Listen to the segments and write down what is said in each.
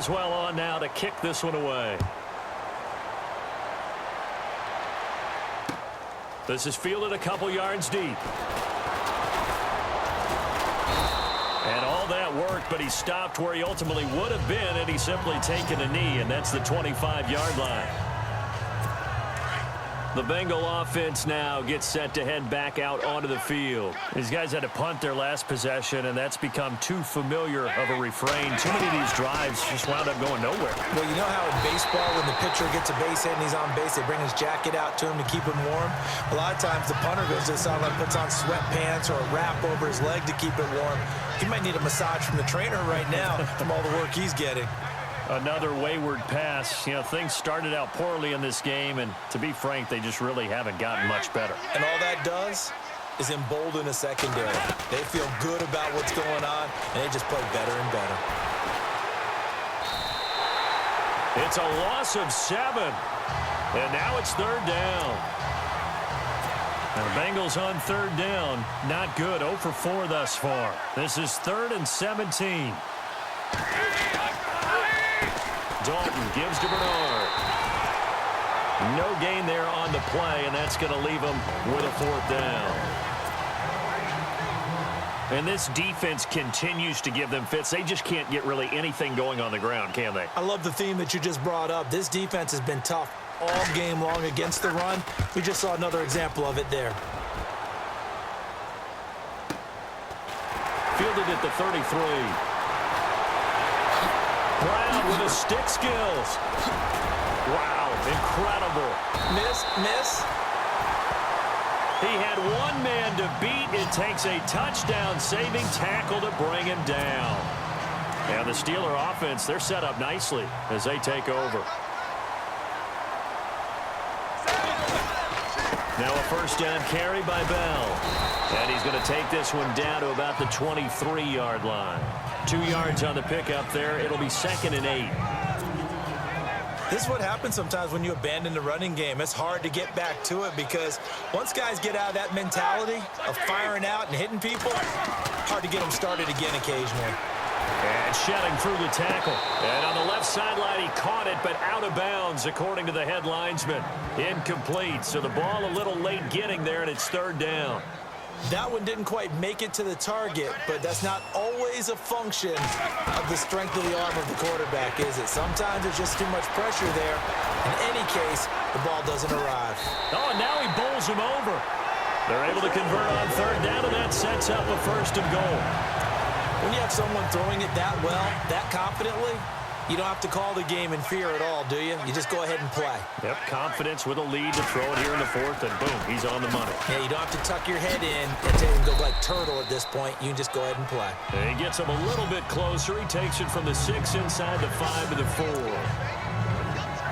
Boswell on now to kick this one away. This is fielded a couple yards deep. And all that worked, but he stopped where he ultimately would have been had he simply taken a knee, and that's the 25-yard line. The Bengal offense now gets set to head back out onto the field. These guys had to punt their last possession, and that's become too familiar of a refrain. Too many of these drives just wound up going nowhere. Well, you know how in baseball, when the pitcher gets a base hit and he's on base, they bring his jacket out to him to keep him warm? A lot of times the punter goes to the sideline, puts on sweatpants or a wrap over his leg to keep it warm. He might need a massage from the trainer right now from all the work he's getting. Another wayward pass. You know, things started out poorly in this game, and to be frank, they just really haven't gotten much better. And all that does is embolden a secondary. They feel good about what's going on, and they just play better and better. It's a loss of 7, and now it's third down. Now, the Bengals on third down, not good. 0 for 4 thus far. This is 3rd and 17. Dalton gives to Bernard. No gain there on the play, and that's going to leave him with a 4th down. And this defense continues to give them fits. They just can't get really anything going on the ground, can they? I love the theme that you just brought up. This defense has been tough all game long against the run. We just saw another example of it there. Fielded at the 33. Brown with the stick skills. Wow, incredible. Miss. He had one man to beat. It takes a touchdown-saving tackle to bring him down. And the Steeler offense, they're set up nicely as they take over. Now a first down carry by Bell. And he's going to take this one down to about the 23-yard line. 2 yards on the pickup there. It'll be 2nd and 8. This is what happens sometimes when you abandon the running game. It's hard to get back to it because once guys get out of that mentality of firing out and hitting people, hard to get them started again occasionally. And shedding through the tackle. And on the left sideline, he caught it, but out of bounds, according to the head linesman. Incomplete. So the ball a little late getting there, and it's 3rd down. That one didn't quite make it to the target, but that's not always a function of the strength of the arm of the quarterback, is it? Sometimes there's just too much pressure there. In any case, the ball doesn't arrive. Oh, and now he bowls him over. They're able to convert on 3rd down, and that sets up a 1st and goal. When you have someone throwing it that well, that confidently, you don't have to call the game in fear at all, do you? You just go ahead and play. Yep, confidence with a lead to throw it here in the 4th, and boom, he's on the money. Yeah, you don't have to tuck your head in and go like turtle at this point. You can just go ahead and play. And he gets him a little bit closer. He takes it from the 6 inside the 5 to the 4.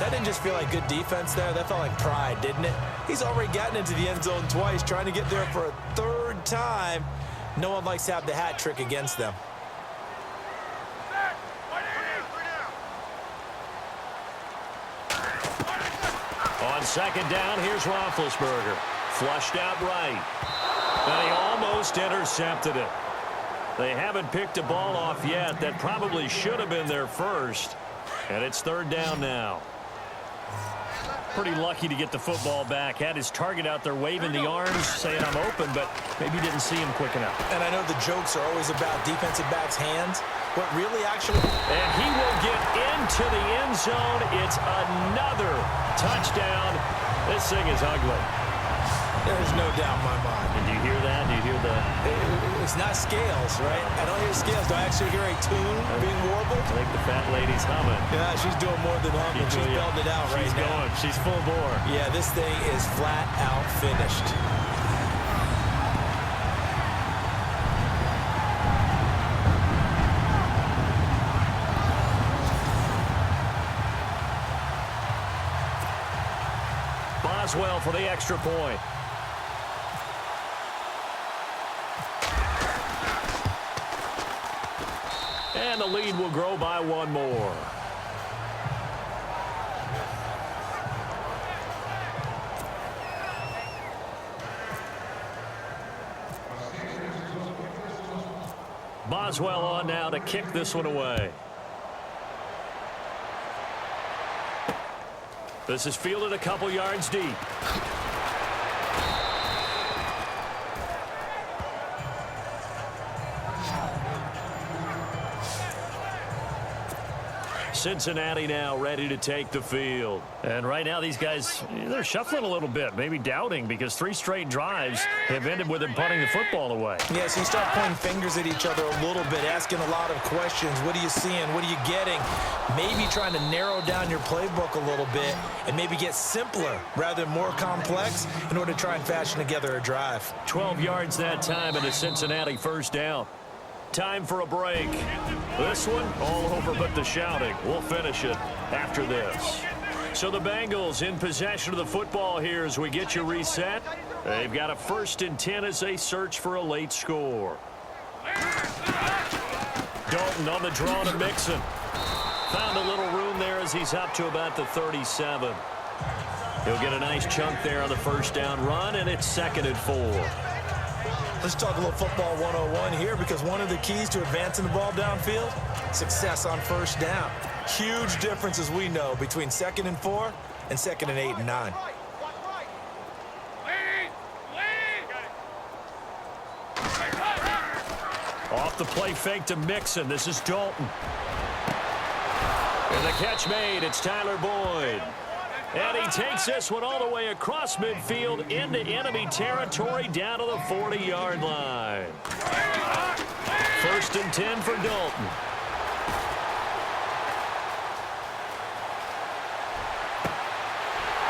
That didn't just feel like good defense there. That felt like pride, didn't it? He's already gotten into the end zone twice, trying to get there for a 3rd time. No one likes to have the hat trick against them. On 2nd down, here's Roethlisberger. Flushed out right. And he almost intercepted it. They haven't picked a ball off yet. That probably should have been their first. And it's 3rd down now. Pretty lucky to get the football back. Had his target out there waving the arms, saying I'm open, but maybe didn't see him quick enough. And I know the jokes are always about defensive backs' hands. What really actually... And he will get into the end zone. It's another touchdown. This thing is ugly. There's no doubt in my mind. Did you hear that? Do you hear the... It's not scales, right? I don't hear scales. Do I actually hear a tune being warbled? I think the fat lady's humming. Yeah, she's doing more than humming. She's belting it out right now. She's going. She's full bore. Yeah, this thing is flat out finished. Boswell for the extra point. And the lead will grow by 1 more. Boswell on now to kick this one away. This is fielded a couple yards deep. Cincinnati now ready to take the field. And right now these guys, they're shuffling a little bit, maybe doubting, because 3 straight drives have ended with them punting the football away. Yeah, so you start pointing fingers at each other a little bit, asking a lot of questions. What are you seeing? What are you getting? Maybe trying to narrow down your playbook a little bit and maybe get simpler rather than more complex in order to try and fashion together a drive. 12 yards that time and a Cincinnati first down. Time for a break. This one, all over but the shouting. We'll finish it after this. So the Bengals in possession of the football here as we get you reset. They've got a 1st and 10 as they search for a late score. Dalton on the draw to Mixon. Found a little room there as he's up to about the 37. He'll get a nice chunk there on the first down run, and it's 2nd and 4. Let's talk a little football 101 here, because one of the keys to advancing the ball downfield, success on first down. Huge difference, as we know, between 2nd and 4 and 2nd and 8 and 9. Off the play fake to Mixon. This is Dalton. And the catch made. It's Tyler Boyd. And he takes this one all the way across midfield into enemy territory down to the 40-yard line. 1st and 10 for Dalton.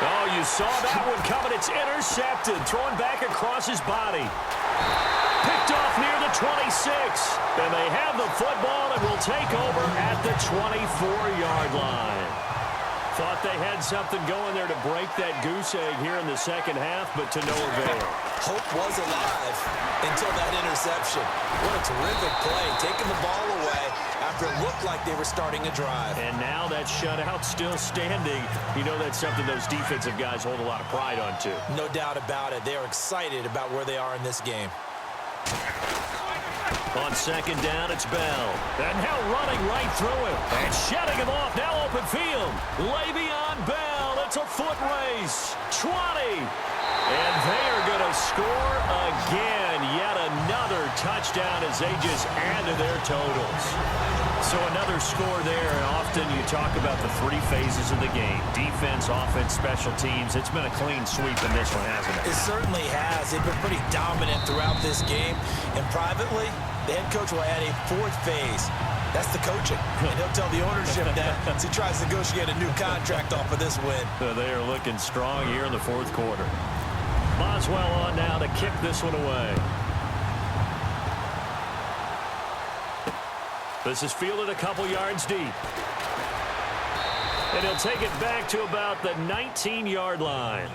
Oh, you saw that one coming. It's intercepted. Thrown back across his body. Picked off near the 26. And they have the football and will take over at the 24-yard line. Thought they had something going there to break that goose egg here in the second half, but to no avail. Hope was alive until that interception. What a terrific play, taking the ball away after it looked like they were starting a drive. And now that shutout still standing. You know that's something those defensive guys hold a lot of pride on, too. No doubt about it. They are excited about where they are in this game. On 2nd down, it's Bell. And now running right through him. And shutting him off. Now open field. Le'Veon Bell. It's a foot race. 20. And they are going to score again. Yet another touchdown as they just add to their totals. So another score there. And often you talk about the 3 phases of the game. Defense, offense, special teams. It's been a clean sweep in this one, hasn't it? It certainly has. They've been pretty dominant throughout this game. And privately, the head coach will add a 4th phase. That's the coaching. And he'll tell the ownership that as he tries to negotiate a new contract off of this win. So they are looking strong here in the 4th quarter. Boswell on now to kick this one away. This is fielded a couple yards deep. And he'll take it back to about the 19-yard line.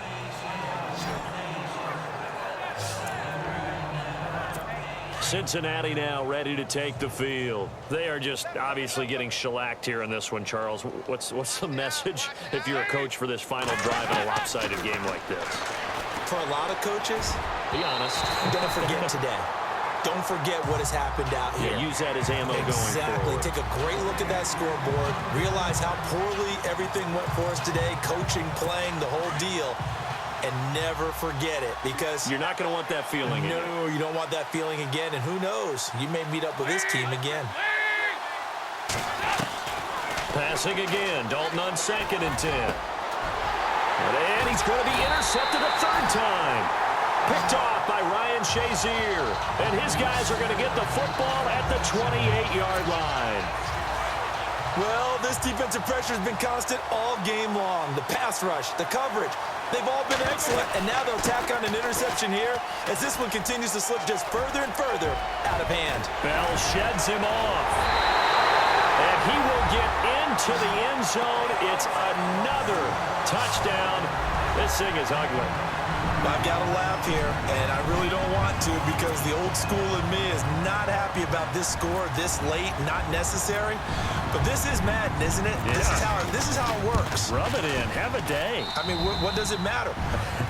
Cincinnati now ready to take the field. They are just obviously getting shellacked here in this one, Charles. What's the message if you're a coach for this final drive in a lopsided game like this? For a lot of coaches, be honest. Don't forget today. Don't forget what has happened out here. Yeah, use that as ammo going forward. Exactly. Take a great look at that scoreboard. Realize how poorly everything went for us today. Coaching, playing, the whole deal. And never forget it, because you're not going to want that feeling again. No, you don't want that feeling again. And who knows? You may meet up with this team again. Passing again. Dalton on 2nd and 10. And he's going to be intercepted a 3rd time. Picked off by Ryan Shazier. And his guys are going to get the football at the 28-yard line. Well, this defensive pressure has been constant all game long. The pass rush, the coverage, they've all been excellent. And now they'll tack on an interception here as this one continues to slip just further and further out of hand. Bell sheds him off. And he will get into the end zone. It's another touchdown. This thing is ugly. I've got to laugh here, and I really don't want to because the old school in me is not happy about this score this late, not necessary. But this is Madden, isn't it? Yeah. This is how it works. Rub it in. Have a day. I mean, what does it matter?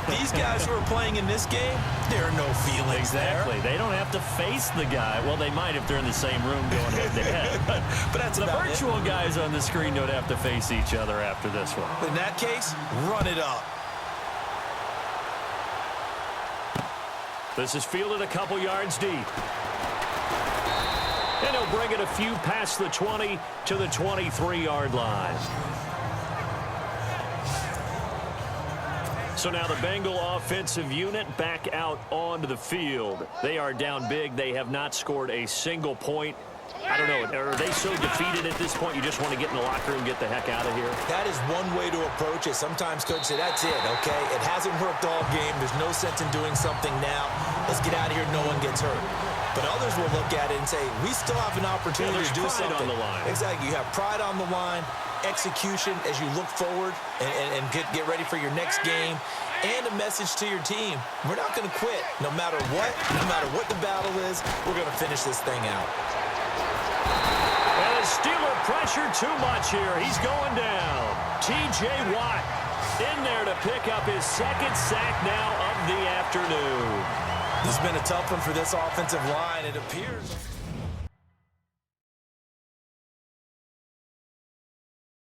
These guys who are playing in this game, there are no feelings Exactly. there. They don't have to face the guy. Well, they might if they're in the same room going head-to-head. But that's the about virtual guys on the screen don't have to face each other after this one. In that case, run it up. This is fielded a couple yards deep. And he'll bring it a few past the 20 to the 23-yard line. So now the Bengal offensive unit back out onto the field. They are down big. They have not scored a single point. I don't know. Are they so defeated at this point you just want to get in the locker room and get the heck out of here? That is one way to approach it. Sometimes coaches say, that's it, okay? It hasn't worked all game. There's no sense in doing something now. Let's get out of here. No one gets hurt. But others will look at it and say, we still have an opportunity to do something. On the line. Exactly. You have pride on the line, execution as you look forward and get ready for your next game, and a message to your team. We're not going to quit. No matter what the battle is, we're going to finish this thing out. And the Steeler pressure too much here. He's going down. T.J. Watt in there to pick up his second sack now of the afternoon. This has been a tough one for this offensive line. It appears...